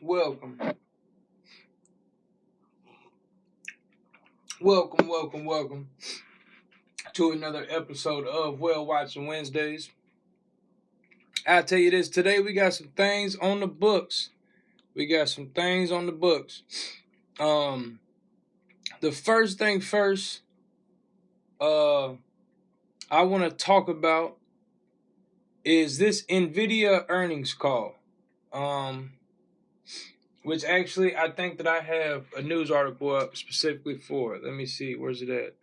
welcome to another episode of Watching Wednesdays. I'll tell you this, today we got some things on the books. The first thing first, I want to talk about is this NVIDIA earnings call. Which actually, I think that I have a news article up specifically for it. Let me see, where's it at?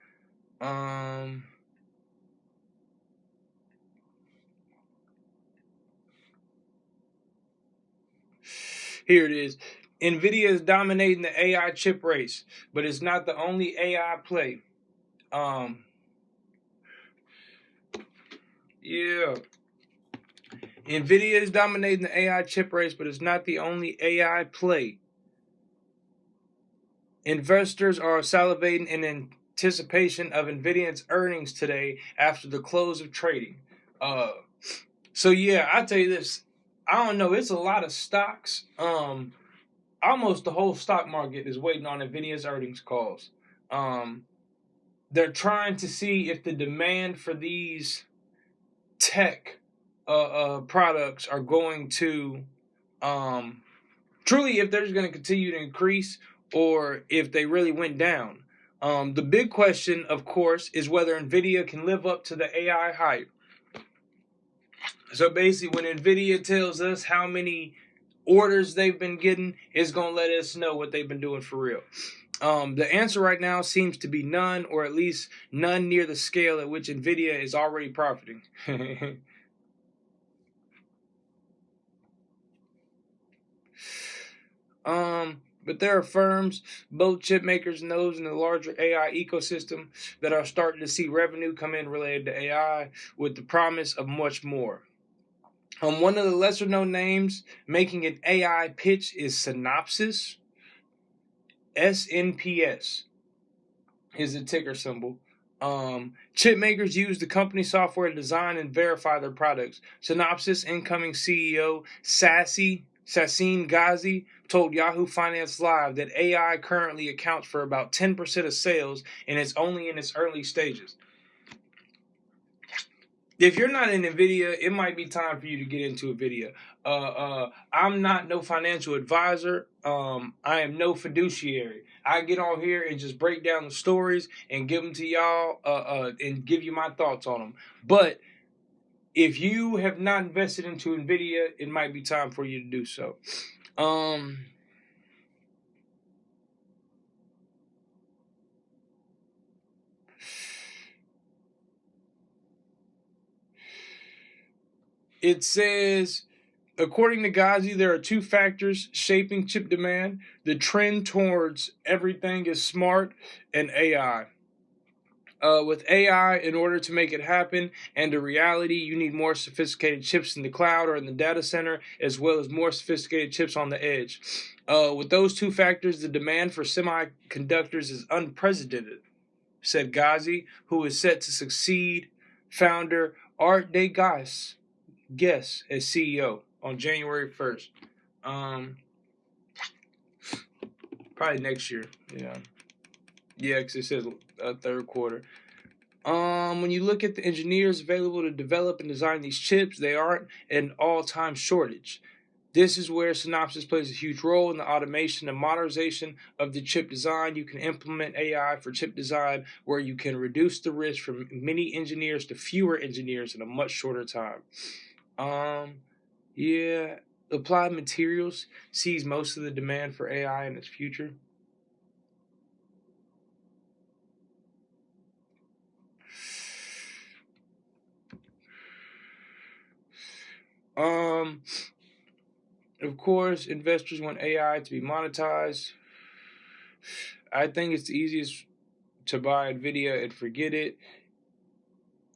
Here it is. NVIDIA is dominating the AI chip race, but it's not the only AI play. NVIDIA is dominating the AI chip race, but it's not the only AI play. Investors are salivating in anticipation of NVIDIA's earnings today after the close of trading. So yeah, I'll tell you this. I don't know. It's a lot of stocks. Almost the whole stock market is waiting on NVIDIA's earnings calls. They're trying to see if the demand for these tech products are going to truly, if they're just going to continue to increase or if they really went down. The big question, of course, is whether NVIDIA can live up to the AI hype. So basically, when NVIDIA tells us how many orders they've been getting, it's going to let us know what they've been doing for real. The answer right now seems to be none, or at least none near the scale at which NVIDIA is already profiting. But there are firms, both chip makers and those in the larger AI ecosystem, that are starting to see revenue come in related to AI with the promise of much more. One of the lesser known names making an AI pitch is Synopsys. SNPS is the ticker symbol. Chip makers use the company software to design and verify their products. Synopsys incoming CEO Sassine Ghazi told Yahoo Finance Live that AI currently accounts for about 10% of sales and it's only in its early stages. If you're not in NVIDIA, it might be time for you to get into NVIDIA. I'm not no financial advisor. I am no fiduciary. I get on here and just break down the stories and give them to y'all and give you my thoughts on them. But if you have not invested into NVIDIA, it might be time for you to do so. It says, according to Ghazi, there are two factors shaping chip demand: the trend towards everything is smart and AI. With AI, in order to make it happen and a reality, you need more sophisticated chips in the cloud or in the data center, as well as more sophisticated chips on the edge. With those two factors, the demand for semiconductors is unprecedented, said Ghazi, who is set to succeed founder Art Degas as CEO on January 1st. Probably next year. Yeah, because it says third quarter. When you look at the engineers available to develop and design these chips, they aren't an all-time shortage. This is where Synopsys plays a huge role in the automation and modernization of the chip design. You can implement AI for chip design where you can reduce the risk from many engineers to fewer engineers in a much shorter time. Applied Materials sees most of the demand for AI in its future. Of course, investors want AI to be monetized. I think it's the easiest to buy NVIDIA and forget it.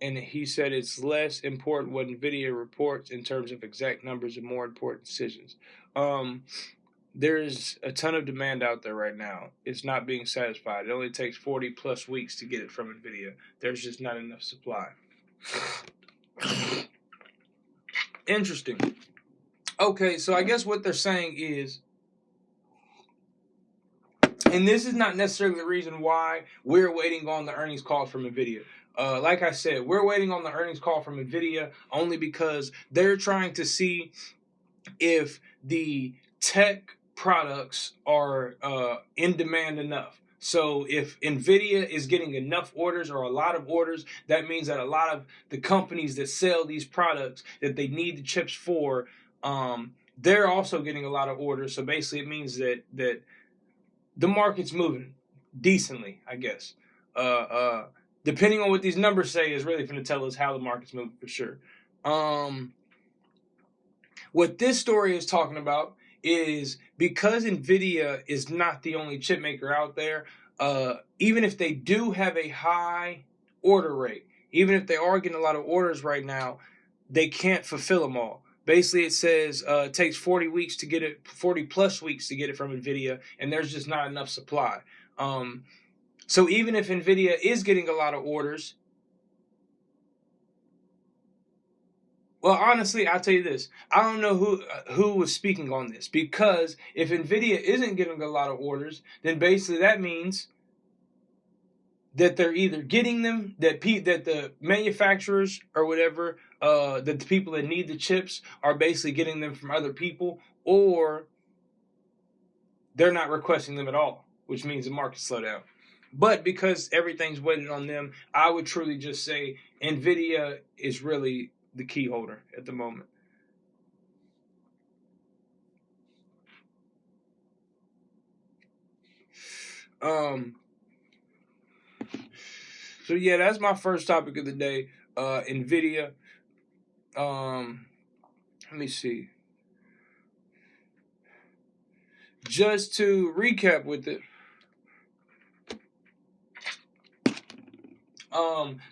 And he said it's less important what NVIDIA reports in terms of exact numbers and more important decisions. There's a ton of demand out there right now. It's not being satisfied. It only takes 40 plus weeks to get it from NVIDIA. There's just not enough supply. Interesting. Okay, so I guess what they're saying is And this is not necessarily the reason why we're waiting on the earnings call from NVIDIA. Like I said, we're waiting on the earnings call from NVIDIA only because they're trying to see if the tech products are in demand enough. So if NVIDIA is getting enough orders or a lot of orders, that means that a lot of the companies that sell these products that they need the chips for, they're also getting a lot of orders. So basically it means that the market's moving decently, I guess. Depending on what these numbers say is really going to tell us how the market's moving for sure. What this story is talking about is because NVIDIA is not the only chip maker out there, even if they do have a high order rate, even if they are getting a lot of orders right now, they can't fulfill them all. Basically, it says it takes 40 weeks to get it, 40 plus weeks to get it from NVIDIA, and there's just not enough supply. So even if NVIDIA is getting a lot of orders, well, honestly, I'll tell you this. I don't know who was speaking on this, because if NVIDIA isn't getting a lot of orders, then basically that means that they're either getting them, that the manufacturers or whatever, that the people that need the chips are basically getting them from other people, or they're not requesting them at all, which means the market slowed down. But because everything's waiting on them, I would truly just say NVIDIA is really the key holder at the moment. So yeah, that's my first topic of the day. NVIDIA. Let me see. Just to recap with it.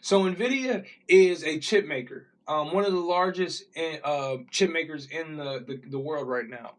So NVIDIA is a chip maker. One of the largest chip makers in the world right now.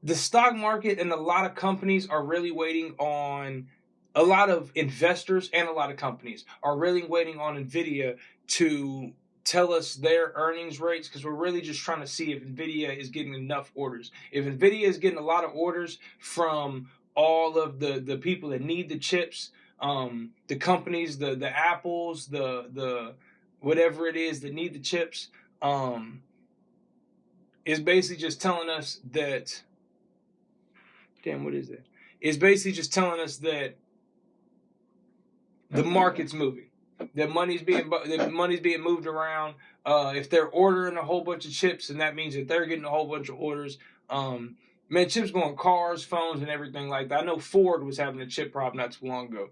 The stock market and a lot of companies are really waiting on, a lot of investors and a lot of companies are really waiting on NVIDIA to tell us their earnings rates, because we're really just trying to see if NVIDIA is getting enough orders. If NVIDIA is getting a lot of orders from all of the people that need the chips, the companies, the Apples, the whatever it is that need the chips, is basically just telling us that, what is it? It's basically just telling us that the market's moving. That money's being moved around. If they're ordering a whole bunch of chips, and that means that they're getting a whole bunch of orders. Man, chips go on cars, phones, and everything like that. I know Ford was having a chip problem not too long ago.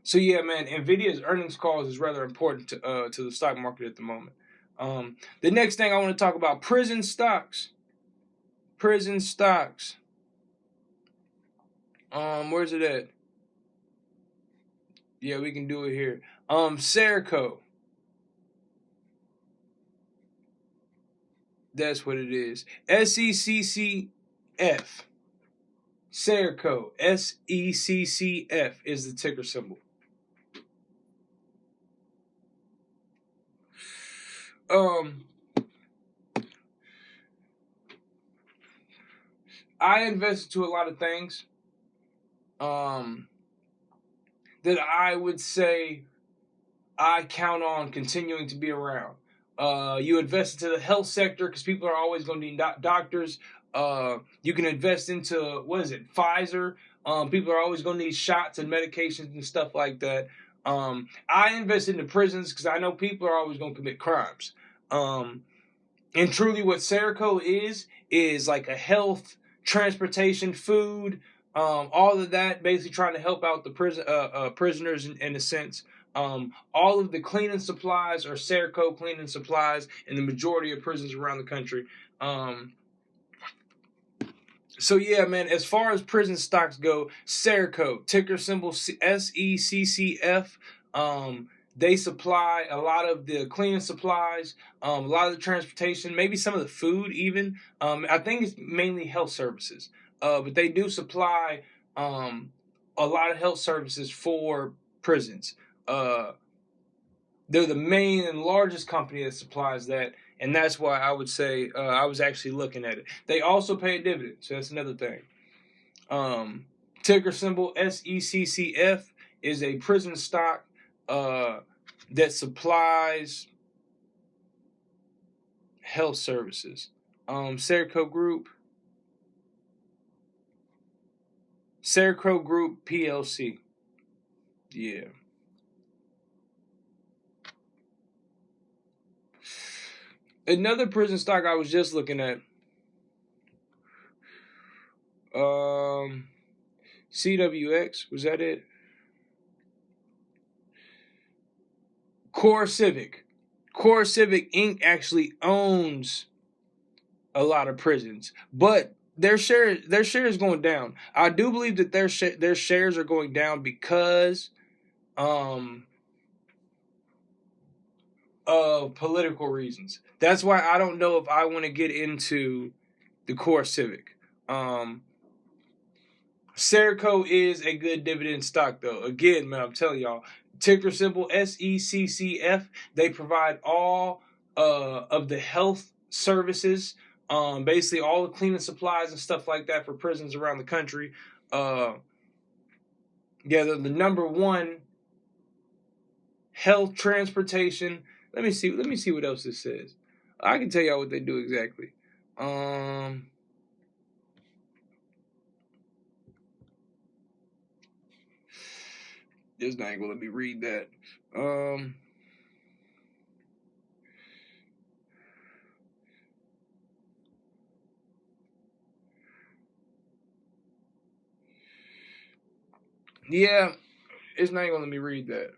So yeah, man, NVIDIA's earnings calls is rather important to the stock market at the moment. The next thing I want to talk about, prison stocks. Prison stocks. Where's it at? Yeah, we can do it here. Serco. That's what it is. SECCF. Serco. SECCF is the ticker symbol. I invest into a lot of things that I would say I count on continuing to be around. You invest into the health sector because people are always going to need doctors. You can invest into, Pfizer. People are always going to need shots and medications and stuff like that. I invest into prisons because I know people are always going to commit crimes. And truly what Serco is like a health, transportation, food, all of that, basically trying to help out the prisoners in a sense. All of the cleaning supplies are Serco cleaning supplies in the majority of prisons around the country. So yeah, man, as far as prison stocks go, Serco, ticker symbol SECCF, they supply a lot of the cleaning supplies, a lot of the transportation, maybe some of the food even. I think it's mainly health services. But they do supply a lot of health services for prisons. They're the main and largest company that supplies that, and that's why I would say I was actually looking at it. They also pay a dividend, so that's another thing. Ticker symbol SECCF is a prison stock that supplies health services. Serco Group PLC. Yeah. Another prison stock I was just looking at. CWX, was that it? Core Civic Inc. actually owns a lot of prisons, but their share is going down. I do believe that their shares are going down because of political reasons. That's why I don't know if I want to get into the Core Civic. Serco is a good dividend stock, though. Again, man, I'm telling y'all, ticker symbol SECCF. They provide all of the health services, basically all the cleaning supplies and stuff like that for prisons around the country. Yeah, they're the number one health transportation. Let me see what else this says. I can tell y'all what they do exactly. This not gonna let me read that. Yeah, it's not gonna let me read that.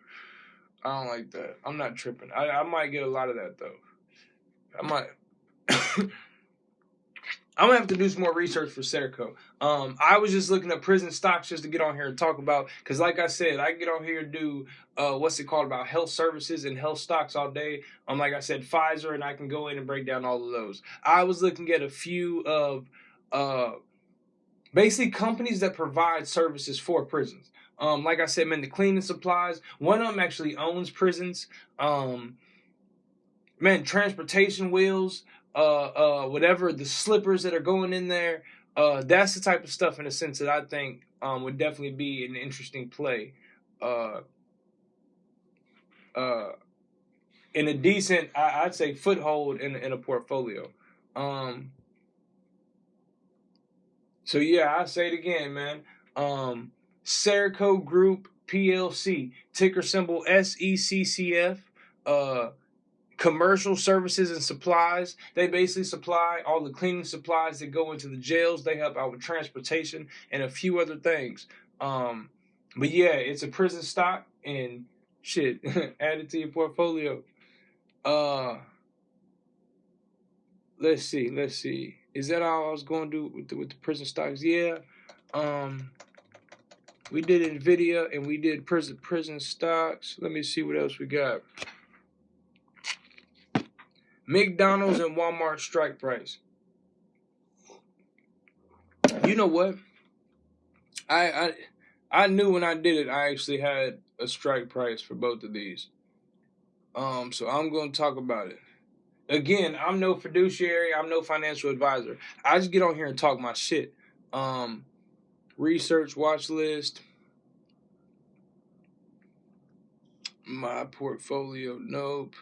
I don't like that. I'm not tripping. I might get a lot of that though. I might. I'm gonna have to do some more research for Serco. I was just looking at prison stocks just to get on here and talk about, because like I said, I get on here and do what's it called, about health services and health stocks all day. Like I said, Pfizer, and I can go in and break down all of those. I was looking at a few of basically companies that provide services for prisons. Like I said, man, the cleaning supplies. One of them actually owns prisons. Man, transportation wheels, whatever, the slippers that are going in there. That's the type of stuff, in a sense, that I think would definitely be an interesting play. In a decent, I'd say, foothold in a portfolio. So yeah, I say it again, man. Serco Group PLC, ticker symbol SECCF. Commercial services and supplies. They basically supply all the cleaning supplies that go into the jails. They help out with transportation and a few other things. But yeah, it's a prison stock, and shit, add it to your portfolio. Let's see. Is that all I was going to do with the prison stocks? Yeah. We did Nvidia and we did prison stocks. Let me see what else we got. McDonald's and Walmart strike price. You know what? I knew when I did it, I actually had a strike price for both of these. So I'm going to talk about it. Again, I'm no fiduciary. I'm no financial advisor. I just get on here and talk my shit. Research watch list. My portfolio. Nope.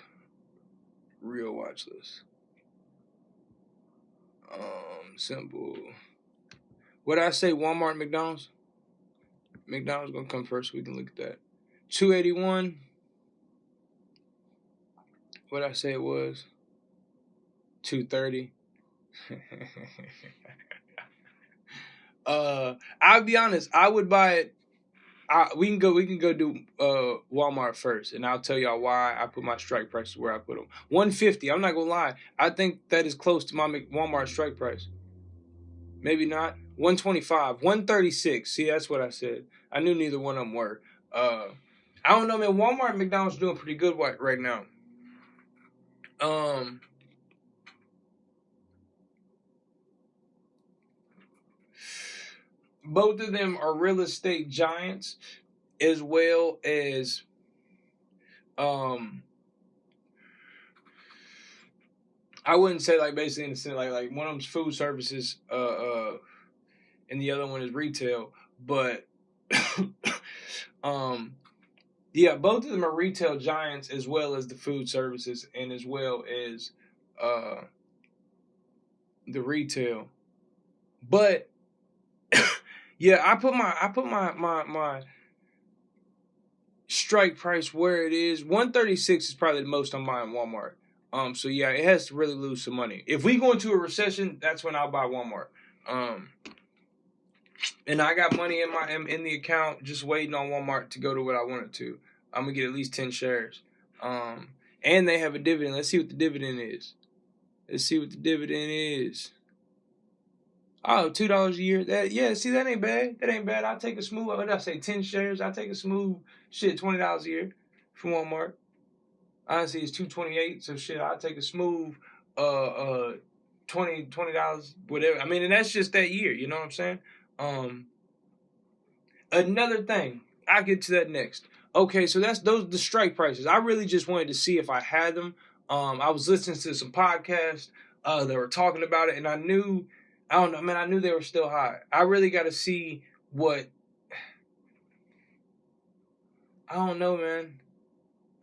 Real watch list. Simple. What did I say? Walmart, McDonald's? McDonald's gonna come first, so we can look at that. 281. What did I say it was? 230. I'll be honest. I would buy it. We can go do Walmart first, and I'll tell y'all why I put my strike prices where I put them. 150. I'm not gonna lie. I think that is close to my Walmart strike price. Maybe not. 125. 136. See, that's what I said. I knew neither one of them were. I don't know, man. Walmart and McDonald's doing pretty good right now. Both of them are real estate giants, as well as I wouldn't say, like, basically in the sense, like one of them's food services, and and the other one is retail. But yeah, both of them are retail giants as well as the food services and as well as the retail. But yeah, I put my strike price where it is. 136 is probably the most I'm buying Walmart. So yeah, it has to really lose some money. If we go into a recession, that's when I'll buy Walmart. And I got money in the account just waiting on Walmart to go to what I want it to. I'm gonna get at least 10 shares. And they have a dividend. Let's see what the dividend is. Oh, $2 a year. That ain't bad. That ain't bad. I'll take a smooth. What did I say? 10 shares. I'll take a smooth $20 a year from Walmart. Honestly, it's $228. So shit, I'll take a smooth $20, whatever. I mean, and that's just that year. You know what I'm saying? Another thing. I'll get to that next. Okay, so that's the strike prices. I really just wanted to see if I had them. I was listening to some podcasts that were talking about it, and I knew they were still high. I really got to see what. I don't know, man.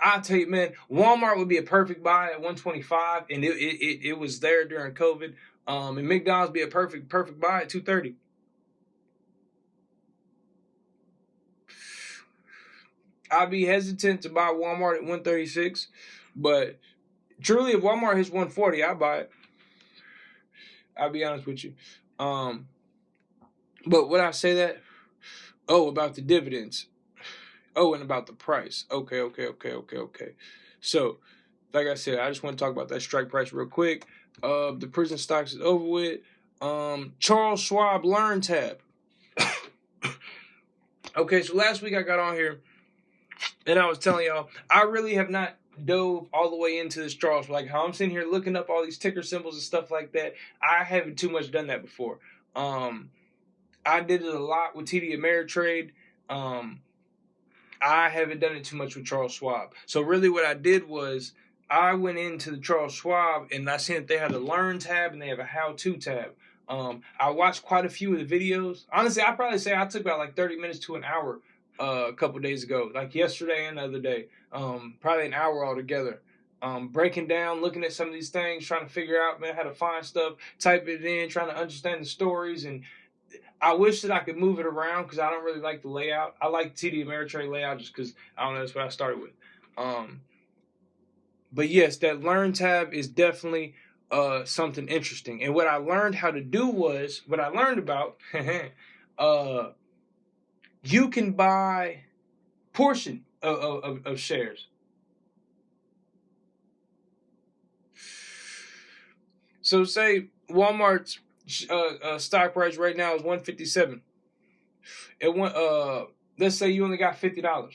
I'll tell you, man. Walmart would be a perfect buy at 125, and it was there during COVID. And McDonald's would be a perfect buy at 230. I'd be hesitant to buy Walmart at 136, but truly, if Walmart hits 140, I'll buy it. I'll be honest with you. But would I say that? Oh, about the dividends. Oh, and about the price. Okay. So, like I said, I just want to talk about that strike price real quick. The prison stocks is over with. Charles Schwab Learn tab. Okay, so last week I got on here and I was telling y'all, I really have not dove all the way into this Charles. Like how I'm sitting here looking up all these ticker symbols and stuff like that. I haven't too much done that before. I did it a lot with TD Ameritrade. I haven't done it too much with Charles Schwab. So really what I did was I went into the Charles Schwab and I seen that they had a Learn tab and they have a How-To tab. I watched quite a few of the videos. Honestly, I'd probably say I took about like 30 minutes to an hour a couple days ago, like yesterday and the other day. Probably an hour altogether. Breaking down, looking at some of these things, trying to figure out, man, how to find stuff, type it in, trying to understand the stories. And I wish that I could move it around because I don't really like the layout. I like TD Ameritrade layout just because, I don't know, that's what I started with. But yes, that Learn tab is definitely something interesting. And what I learned how to do was, what I learned about, you can buy portion of shares. So say Walmart's stock price right now is $157. Let's say you only got $50.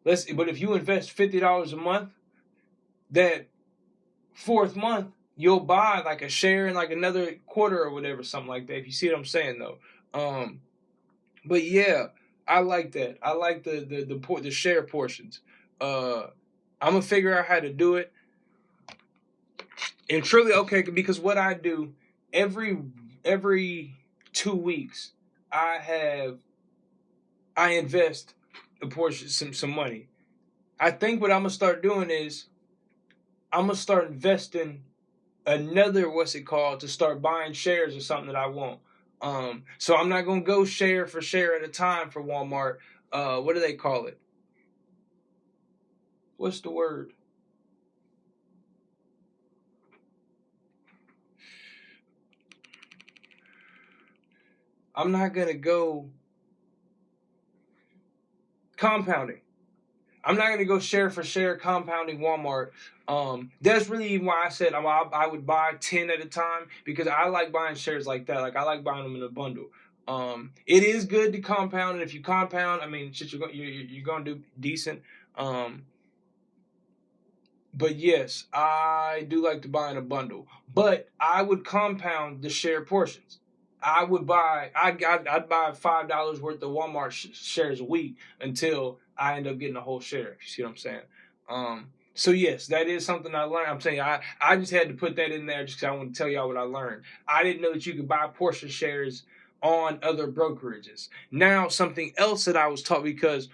But if you invest $50 a month, that fourth month you'll buy like a share in like another quarter or whatever, something like that. If you see what I'm saying though. But yeah, I like that. I like the share portions. I'm gonna figure out how to do it. And truly, okay, because what I do every 2 weeks, I invest a portion, some money. I think what I'm gonna start doing is I'm gonna start investing another to start buying shares or something that I want. So I'm not gonna go share for share at a time for Walmart. What do they call it? What's the word? I'm not gonna go compounding. I'm not gonna go share for share compounding Walmart. That's really even why I said I would buy 10 at a time because I like buying shares like that. Like I like buying them in a bundle. It is good to compound, and if you compound, I mean, shit, you're gonna do decent. But yes, I do like to buy in a bundle. But I would compound the share portions. I'd buy $5 worth of Walmart shares a week until I end up getting a whole share. You see what I'm saying? So yes, that is something I learned. I'm saying I just had to put that in there just because I want to tell y'all what I learned. I didn't know that you could buy portion shares on other brokerages. Now, something else that I was taught, because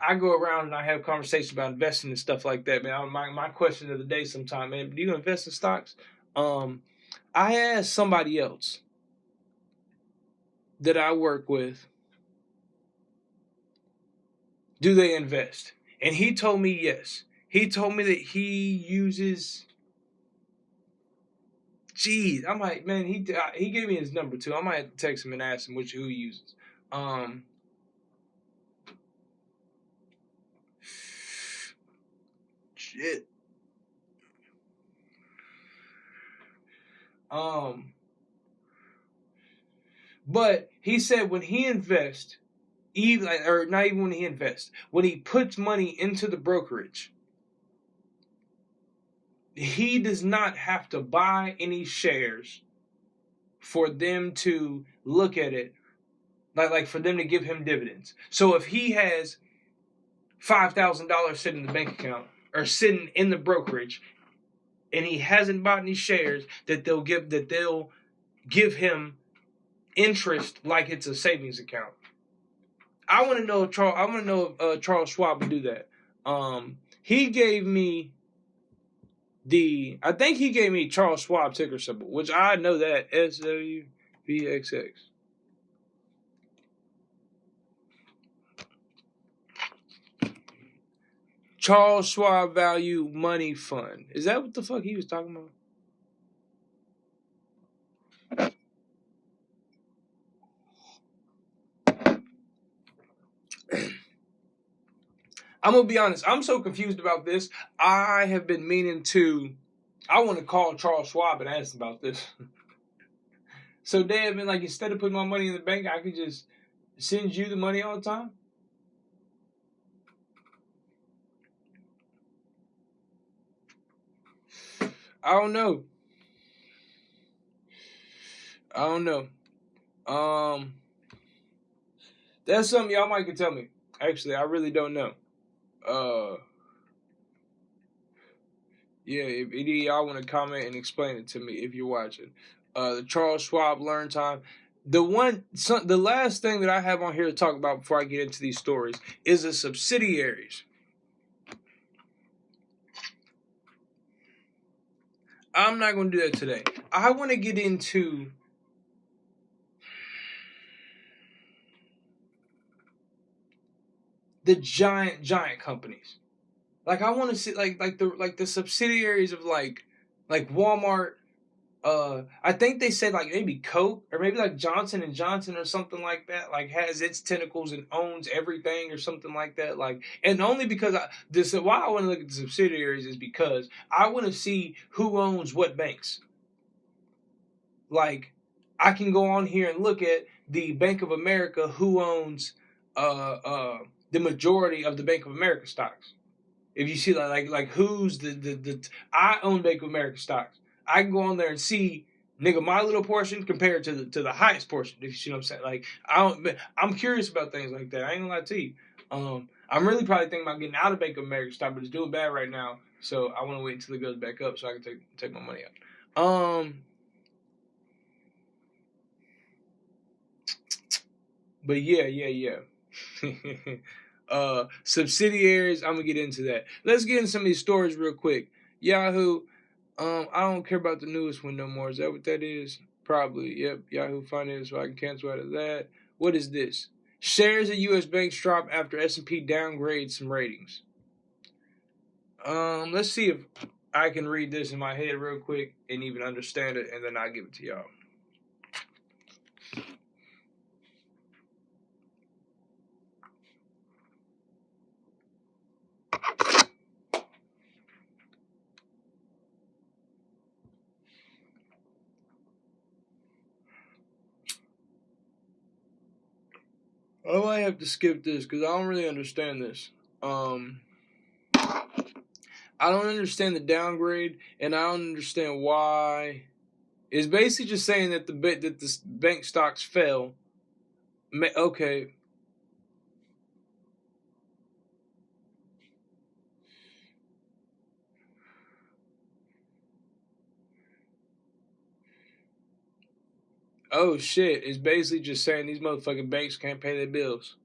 I go around and I have conversations about investing and stuff like that, man. My question of the day sometime, man, do you invest in stocks? I asked somebody else that I work with, do they invest? And he told me yes. He told me that he uses... Geez, I'm like, man, he gave me his number too. I might have to text him and ask him who he uses. Shit. But he said when he invests, even, or not even when he invests, when he puts money into the brokerage, he does not have to buy any shares for them to look at it, like for them to give him dividends. So if he has $5,000 sitting in the bank account or sitting in the brokerage, and he hasn't bought any shares, that they'll give him interest like it's a savings account. I want to know if Charles Schwab would do that. He gave me I think he gave me Charles Schwab ticker symbol, which I know that, SWBXX. Charles Schwab Value Money Fund. Is that what the fuck he was talking about? I'm going to be honest. I'm so confused about this. I have been meaning to... I want to call Charles Schwab and ask him about this. So, Dad, man, like, instead of putting my money in the bank, I could just send you the money all the time? I don't know. That's something y'all might can tell me. Actually, I really don't know. Yeah, if any of y'all want to comment and explain it to me if you're watching. The Charles Schwab Learn Time. The last thing that I have on here to talk about before I get into these stories is the subsidiaries. I'm not going to do that today. I want to get into the giant companies. Like, I want to see like the subsidiaries of like Walmart. I think they said like maybe Coke or maybe like Johnson and Johnson or something like that. Like has its tentacles and owns everything or something like that. Like, and only because why I want to look at the subsidiaries is because I want to see who owns what banks. Like, I can go on here and look at the Bank of America, who owns the majority of the Bank of America stocks. If you see like who's the I own Bank of America stocks. I can go on there and see, nigga, my little portion compared to the highest portion. If you see what I'm saying, like I'm curious about things like that. I ain't gonna lie to you. I'm really probably thinking about getting out of Bank of America stock, but it's doing bad right now. So I want to wait until it goes back up so I can take my money out. But yeah. Subsidiaries, I'm gonna get into that. Let's get into some of these stories real quick. Yahoo, I don't care about the newest one no more. Is that what that is? Probably. Yep. Yahoo Finance, so I can cancel out of that. What is this? Shares of U.S. banks drop after S&P downgrades some ratings. Let's see if I can read this in my head real quick and even understand it, and then I'll give it to y'all. I might have to skip this because I don't really understand this. I don't understand the downgrade, and I don't understand why. It's basically just saying that the bank stocks fell. Okay. Oh shit! It's basically just saying these motherfucking banks can't pay their bills.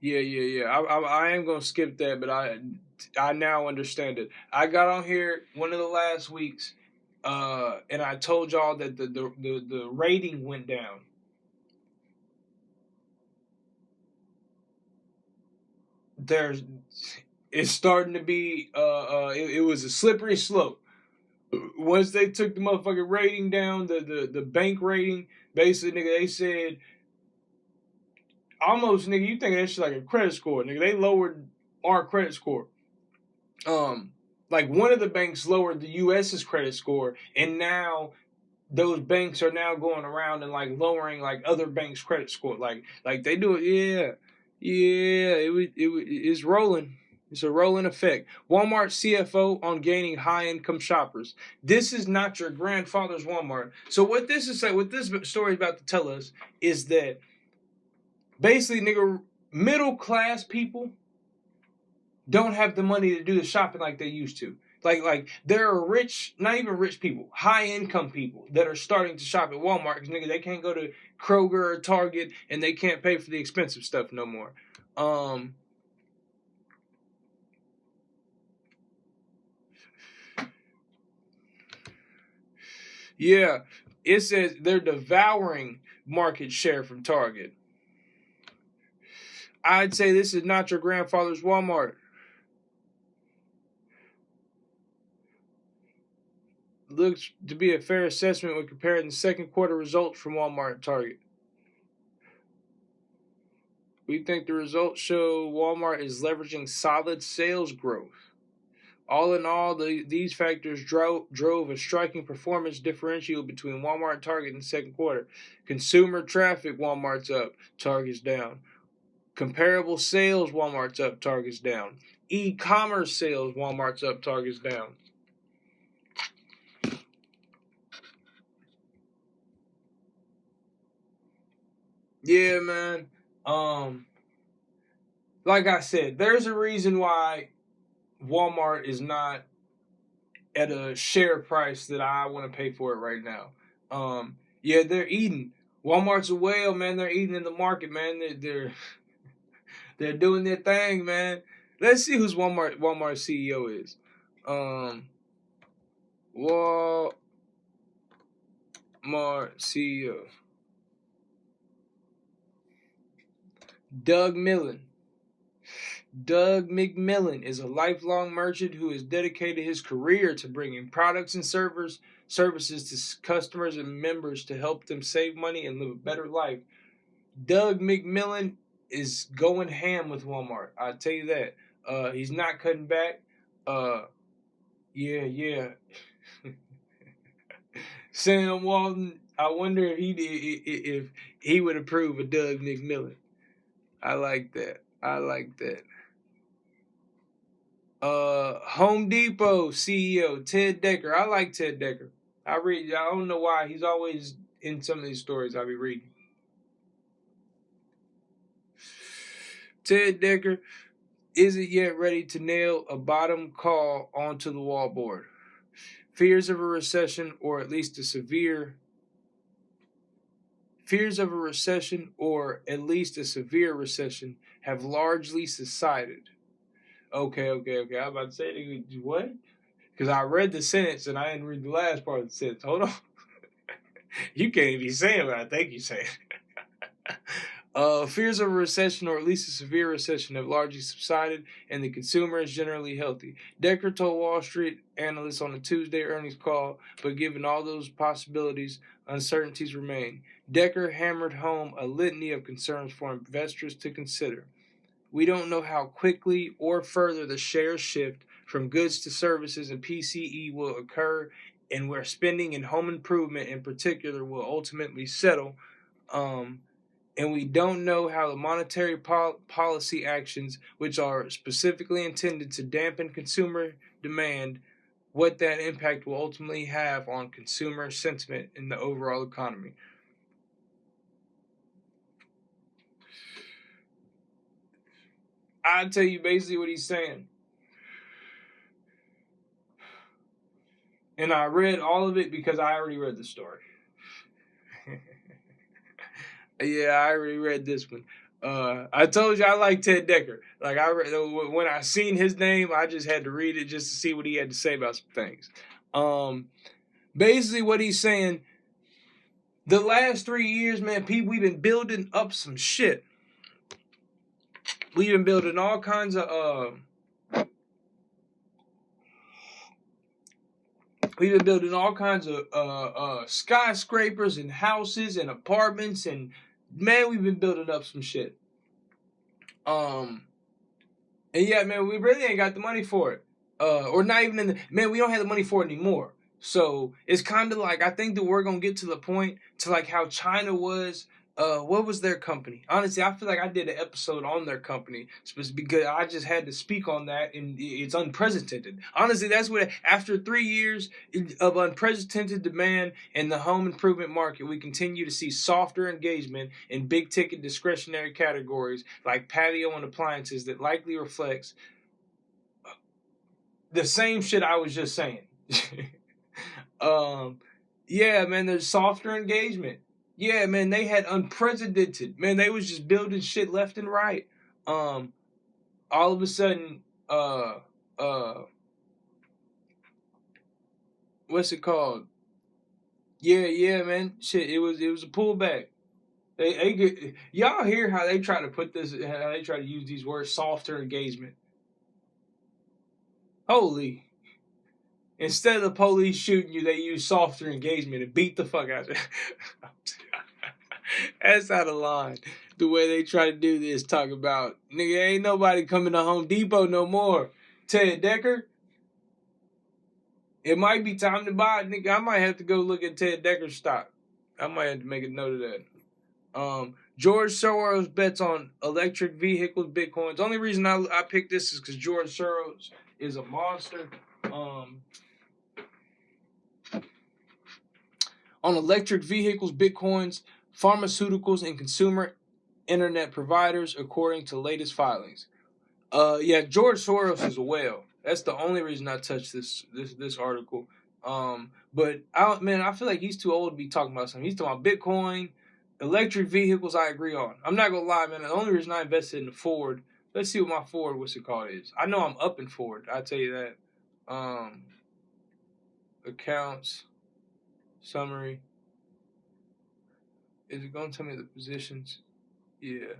Yeah. I am gonna skip that, but I now understand it. I got on here one of the last weeks, and I told y'all that the rating went down. There's It's starting to be it was a slippery slope. Once they took the motherfucking rating down, the bank rating, basically, nigga, they said almost, nigga, you think that shit like a credit score, nigga. They lowered our credit score. Um, like one of the banks lowered the U.S.'s credit score, and now those banks are now going around and like lowering like other banks' credit score. Like they do it. Yeah. It's rolling. It's a rolling effect. Walmart CFO on gaining high-income shoppers. This is not your grandfather's Walmart. So what this story is about to tell us is that basically, nigga, middle class people don't have the money to do the shopping like they used to. Like there are rich, not even rich people, high income people that are starting to shop at Walmart because nigga they can't go to Kroger or Target and they can't pay for the expensive stuff no more. Yeah, it says they're devouring market share from Target. I'd say this is not your grandfather's Walmart. Looks to be a fair assessment when comparing the second quarter results from Walmart and Target. We think the results show Walmart is leveraging solid sales growth. All in all, these factors drove a striking performance differential between Walmart and Target in the second quarter. Consumer traffic, Walmart's up, Target's down. Comparable sales, Walmart's up, Target's down. E-commerce sales, Walmart's up, Target's down. Yeah, man. Like I said, there's a reason why Walmart is not at a share price that I want to pay for it right now. Yeah, they're eating. Walmart's a whale, man. They're eating in the market, man. They're doing their thing, man. Let's see who's Walmart CEO is. Walmart CEO. Doug Millen. Doug McMillan is a lifelong merchant who has dedicated his career to bringing products and services to customers and members to help them save money and live a better life. Doug McMillan is going ham with Walmart. I'll tell you that. He's not cutting back. Yeah. Sam Walton. I wonder if he would approve of Doug McMillan. I like that. Home Depot CEO Ted Decker. I like Ted Decker. I don't know why. He's always in some of these stories I be reading. Ted Decker isn't yet ready to nail a bottom call onto the wallboard. Fears of a recession or at least a severe recession have largely subsided. Okay. I'm about to say, what? Because I read the sentence and I didn't read the last part of the sentence. Hold on. You can't even be saying what I think you're saying. Fears of a recession or at least a severe recession have largely subsided and the consumer is generally healthy. Decker told Wall Street analysts on a Tuesday earnings call, but given all those possibilities, uncertainties remain. Decker hammered home a litany of concerns for investors to consider. We don't know how quickly or further the share shift from goods to services and PCE will occur and where spending and home improvement in particular will ultimately settle. And we don't know how the monetary policy actions, which are specifically intended to dampen consumer demand, what that impact will ultimately have on consumer sentiment in the overall economy. I'll tell you basically what he's saying. And I read all of it because I already read the story. Yeah, I already read this one. I told you I like Ted Decker. Like when I seen his name, I just had to read it just to see what he had to say about some things. Basically, what he's saying, the last 3 years, man, people, we've been building up some shit. We've been building all kinds of skyscrapers and houses and apartments, and man, we've been building up some shit. And yeah, man, we really ain't got the money for it. Or not even man, we don't have the money for it anymore. So it's kind of like, I think that we're gonna get to the point to like how China was. What was their company? Honestly, I feel like I did an episode on their company because I just had to speak on that, and it's unprecedented. Honestly, that's what, after 3 years of unprecedented demand in the home improvement market, we continue to see softer engagement in big ticket discretionary categories like patio and appliances that likely reflects the same shit I was just saying. Yeah, man, there's softer engagement. Yeah, man, they had unprecedented. Man, they was just building shit left and right. All of a sudden, uh, what's it called? Yeah, man, shit. It was a pullback. Y'all hear how they try to put this? How they try to use these words? Softer engagement. Holy. Instead of the police shooting you, they use softer engagement and beat the fuck out of you. That's out of line. The way they try to do this, talk about, nigga, ain't nobody coming to Home Depot no more. Ted Decker, it might be time to buy it, nigga. I might have to go look at Ted Decker's stock. I might have to make a note of that. George Soros bets on electric vehicles, bitcoins. The only reason I picked this is because George Soros is a monster. On electric vehicles, bitcoins, pharmaceuticals, and consumer internet providers, according to latest filings. Yeah, George Soros is a whale. That's the only reason I touched this article. But I feel like he's too old to be talking about something. He's talking about Bitcoin, electric vehicles. I agree on. I'm not gonna lie, man. The only reason I invested in the Ford. Let's see what my Ford, what's it called, is. I know I'm up in Ford. I'll tell you that. Accounts, summary. Is it gonna tell me the positions? Yeah.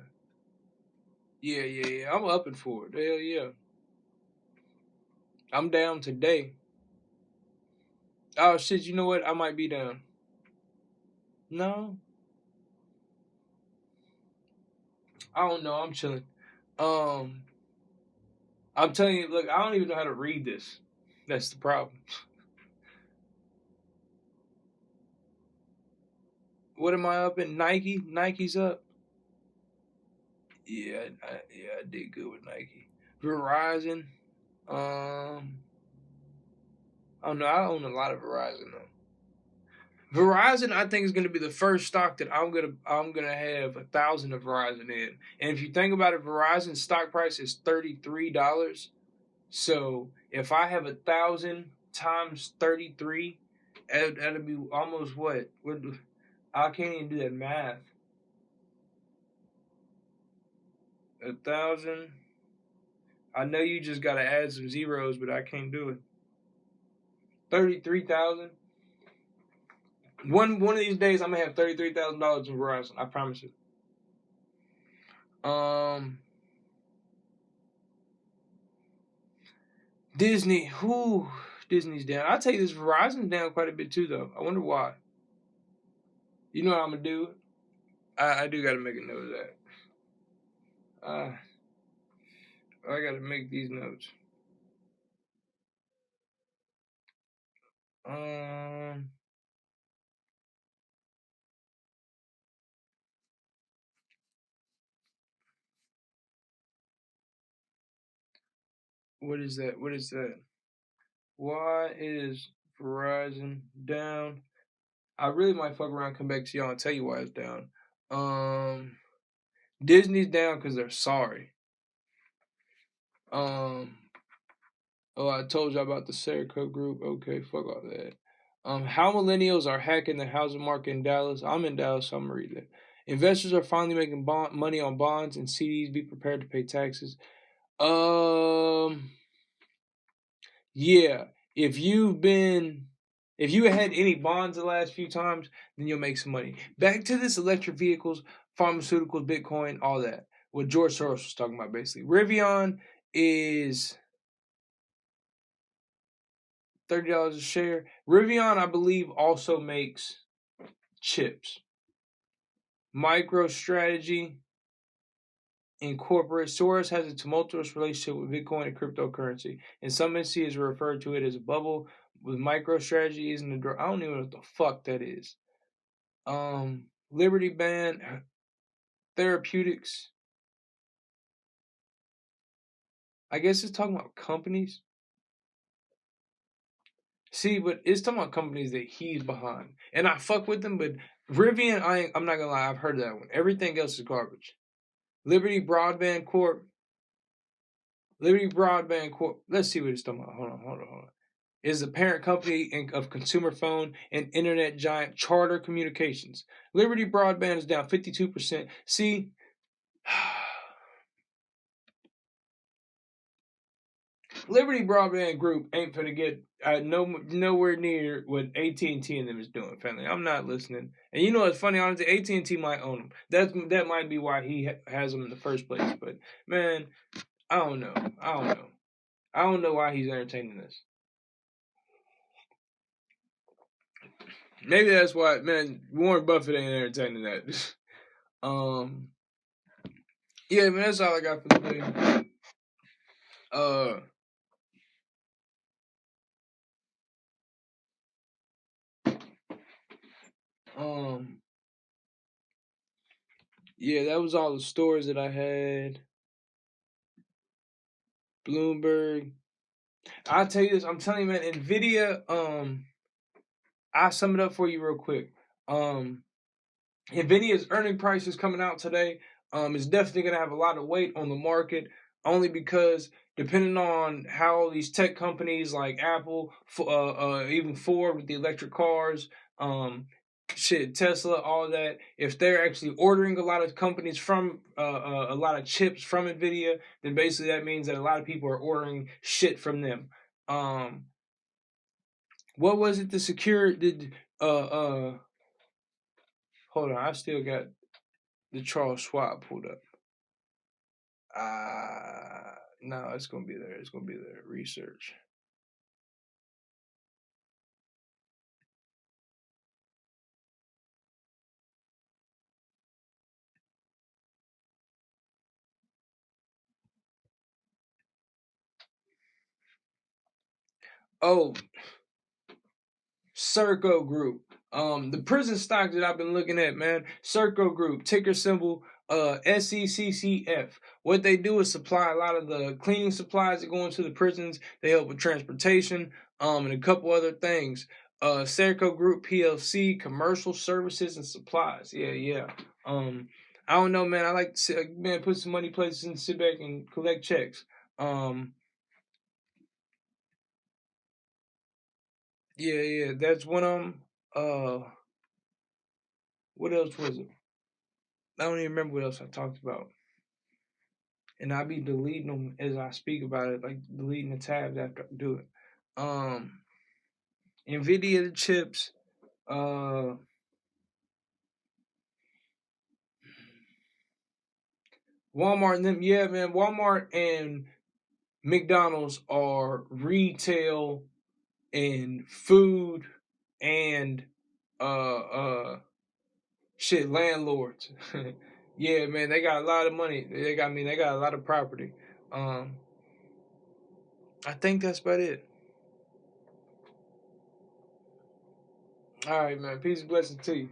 Yeah. I'm up in Ford. Hell yeah. I'm down today. Oh shit, you know what? I might be down. No. I don't know. I'm chilling. Um, I'm telling you, look, I don't even know how to read this. That's the problem. What am I up in? Nike? Nike's up. Yeah, I did good with Nike. Verizon. I don't know. I own a lot of Verizon though. Verizon, I think, is going to be the first stock that I'm gonna have 1,000 of Verizon in. And if you think about it, Verizon's stock price is $33. So if I have 1,000 times 33, that'll be almost what? I can't even do that math. 1,000. I know you just gotta add some zeros, but I can't do it. 33,000. One of these days, I'm gonna have $33,000 in Verizon. I promise you. Disney. Whoo, Disney's down. I'll tell you this, Verizon's down quite a bit too, though. I wonder why. You know what I'm gonna do? I do gotta make a note of that. I gotta make these notes. What is that? What is that? Why is Verizon down? I really might fuck around, come back to y'all and tell you why it's down. Disney's down because they're sorry. Oh, I told you about the Serico group. Okay, fuck all that. How millennials are hacking the housing market in Dallas. I'm in Dallas, so I'm gonna read it. Investors are finally making money on bonds and CDs. Be prepared to pay taxes. Yeah. If you had any bonds the last few times, then you'll make some money. Back to this electric vehicles, pharmaceuticals, Bitcoin, all that. What George Soros was talking about, basically. Rivian is $30 a share. Rivian, I believe, also makes chips. MicroStrategy Incorporated. Soros has a tumultuous relationship with Bitcoin and cryptocurrency. In some instances, referred to it as a bubble. With MicroStrategy isn't a drug. I don't even know what the fuck that is. Liberty Band Therapeutics. I guess it's talking about companies. See, but it's talking about companies that he's behind. And I fuck with them, but Rivian, I'm not gonna lie, I've heard of that one. Everything else is garbage. Liberty Broadband Corp. Let's see what it's talking about. Hold on. Is the parent company of consumer phone and internet giant Charter Communications. Liberty Broadband is down 52%. See, Liberty Broadband Group ain't gonna get nowhere near what AT&T and them is doing, family. I'm not listening. And you know what's funny? Honestly, AT&T might own them. That might be why he has them in the first place. But man, I don't know. I don't know why he's entertaining this. Maybe that's why, man. Warren Buffett ain't entertaining that. Yeah, man. That's all I got for today. Yeah, that was all the stories that I had. Bloomberg. I'll tell you this. I'm telling you, man. Nvidia. I'll sum it up for you real quick. Nvidia's earning price is coming out today. It's definitely gonna have a lot of weight on the market, only because depending on how these tech companies like Apple, even Ford with the electric cars, Tesla, all that, if they're actually ordering a lot of companies from a lot of chips from Nvidia, then basically that means that a lot of people are ordering shit from them. What was it? Hold on, I still got the Charles Schwab pulled up. No, it's gonna be there. It's gonna be there. Research. Oh, Serco Group. The prison stock that I've been looking at, man. Serco Group, ticker symbol SECCF. What they do is supply a lot of the cleaning supplies that go into the prisons. They help with transportation, and a couple other things. Serco Group PLC, commercial services and supplies. Yeah. I don't know, man. I like to sit, man, put some money places and sit back and collect checks. Yeah. That's one of them. What else was it? I don't even remember what else I talked about. And I'll be deleting them as I speak about it, like deleting the tabs after I do it. Nvidia the chips. Walmart and them. Yeah, man. Walmart and McDonald's are retail and food and landlords. Yeah, man, they got a lot of money. They got a lot of property. I think that's about it. All right, man. Peace and blessings to you.